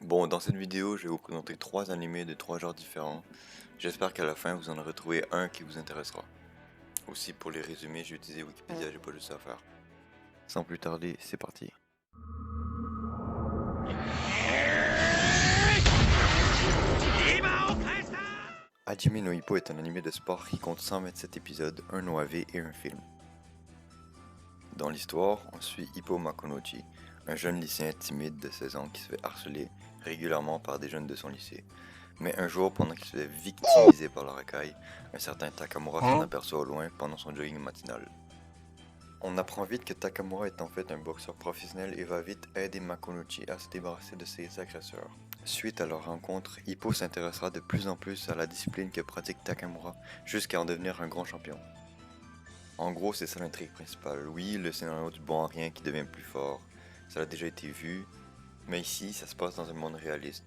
Bon, dans cette vidéo, je vais vous présenter 3 animés de 3 genres différents. J'espère qu'à la fin, vous en aurez trouvé un qui vous intéressera. Aussi, pour les résumés, j'ai utilisé Wikipédia, j'ai pas juste ça à faire. Sans plus tarder, c'est parti. Hajime no Ippo est un animé de sport qui compte 127 épisodes, un OAV et un film. Dans l'histoire, on suit Ippo Makonochi, un jeune lycéen timide de 16 ans qui se fait harceler régulièrement par des jeunes de son lycée. Mais un jour, pendant qu'il se fait victimiser par la racaille, un certain Takamura s'en aperçoit au loin pendant son jogging matinal. On apprend vite que Takamura est en fait un boxeur professionnel et va vite aider Makonochi à se débarrasser de ses agresseurs. Suite à leur rencontre, Hippo s'intéressera de plus en plus à la discipline que pratique Takamura jusqu'à en devenir un grand champion. En gros, c'est ça l'intrigue principale. Oui, le scénario du bon à rien qui devient plus fort, ça a déjà été vu, mais ici, ça se passe dans un monde réaliste.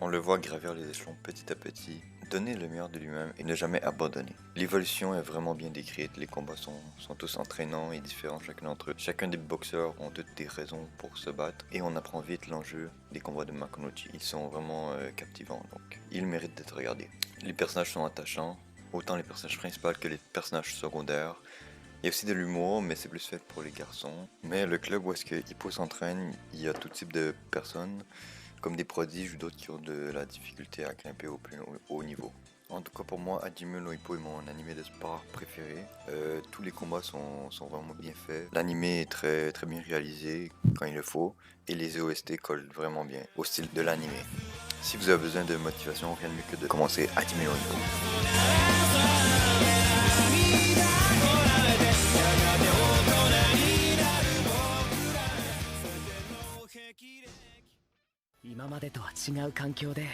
On le voit gravir les échelons petit à petit, donner le meilleur de lui-même et ne jamais abandonner. L'évolution est vraiment bien décrite, les combats sont tous entraînants et différents chacun d'entre eux. Chacun des boxeurs ont toutes des raisons pour se battre et on apprend vite l'enjeu des combats de Makonochi. Ils sont vraiment captivants, donc ils méritent d'être regardés. Les personnages sont attachants, autant les personnages principaux que les personnages secondaires. Il y a aussi de l'humour, mais c'est plus fait pour les garçons. Mais le club où est-ce que Hippo s'entraîne, il y a tout type de personnes, comme des prodiges ou d'autres qui ont de la difficulté à grimper au plus haut niveau. En tout cas pour moi, Hajime no Ippo est mon animé de sport préféré. Tous les combats sont vraiment bien faits. L'animé est très bien réalisé quand il le faut. Et les OST collent vraiment bien au style de l'animé. Si vous avez besoin de motivation, rien de mieux que de commencer Hajime no Ippo. 今までとは違う環境で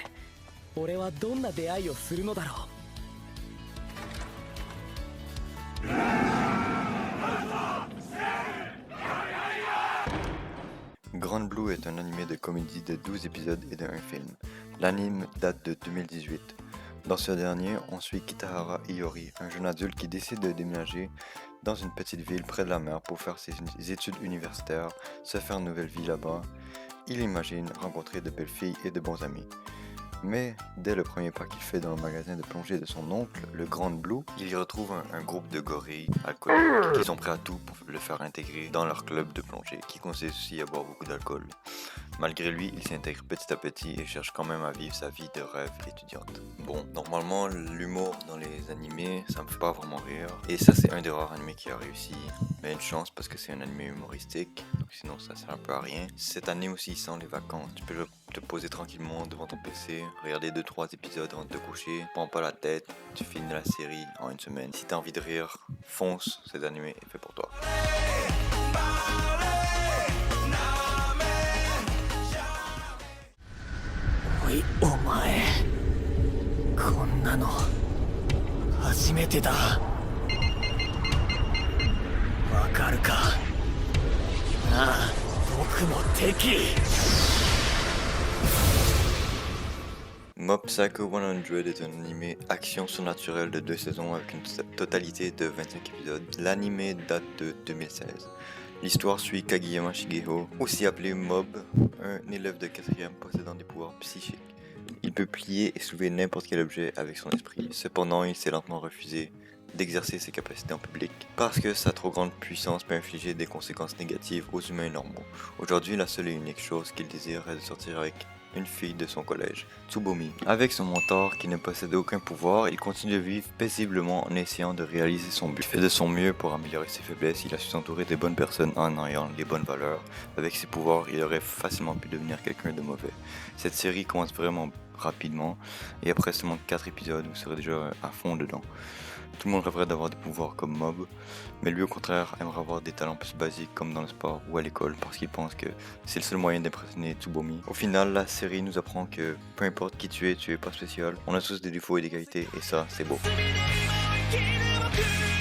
俺はどんな出会いをするのだろ Grand Blue est un animé de comédie de 12 épisodes et d'un film. L'anime date de 2018. Dans ce dernier, on suit Kitahara Iori, un jeune adulte qui décide de déménager dans une petite ville près de la mer pour faire ses études universitaires, se faire une nouvelle vie là-bas. Il imagine rencontrer de belles filles et de bons amis. Mais dès le premier pas qu'il fait dans le magasin de plongée de son oncle, le Grand Blue, il y retrouve un groupe de gorilles alcooliques qui sont prêts à tout pour le faire intégrer dans leur club de plongée, qui consiste aussi à boire beaucoup d'alcool. Malgré lui, il s'intègre petit à petit et cherche quand même à vivre sa vie de rêve étudiante. Bon, normalement, l'humour dans les animés, ça me fait pas vraiment rire. Et ça, c'est un des rares animés qui a réussi. Mais une chance parce que c'est un animé humoristique, donc sinon ça sert un peu à rien. Cette année aussi, sans les vacances, tu peux te poser tranquillement devant ton PC, regarder 2-3 épisodes avant de te coucher, prends pas la tête, tu finis la série en une semaine. Si t'as envie de rire, fonce, cet animé est fait pour toi. おいお前こんなの初めてだわかるかああ僕も敵 Mob Psycho 100 est un animé action surnaturelle de 2 saisons avec une totalité de 25 épisodes. L'animé date de 2016. L'histoire suit Kageyama Shigeho, aussi appelé Mob, un élève de 4ème possédant des pouvoirs psychiques. Il peut plier et soulever n'importe quel objet avec son esprit. Cependant, il s'est lentement refusé d'exercer ses capacités en public parce que sa trop grande puissance peut infliger des conséquences négatives aux humains normaux. Aujourd'hui, la seule et unique chose qu'il désire est de sortir avec une fille de son collège, Tsubomi. Avec son mentor qui ne possède aucun pouvoir, il continue de vivre paisiblement en essayant de réaliser son but. Il fait de son mieux pour améliorer ses faiblesses, il a su s'entourer des bonnes personnes en ayant les bonnes valeurs. Avec ses pouvoirs, il aurait facilement pu devenir quelqu'un de mauvais. Cette série commence vraiment rapidement et après seulement 4 épisodes, vous serez déjà à fond dedans. Tout le monde rêverait d'avoir des pouvoirs comme Mob, mais lui au contraire aimerait avoir des talents plus basiques comme dans le sport ou à l'école parce qu'il pense que c'est le seul moyen d'impressionner Tsubomi. Au final, la série nous apprend que peu importe qui tu es pas spécial, on a tous des défauts et des qualités et ça c'est beau. 君でも生きる僕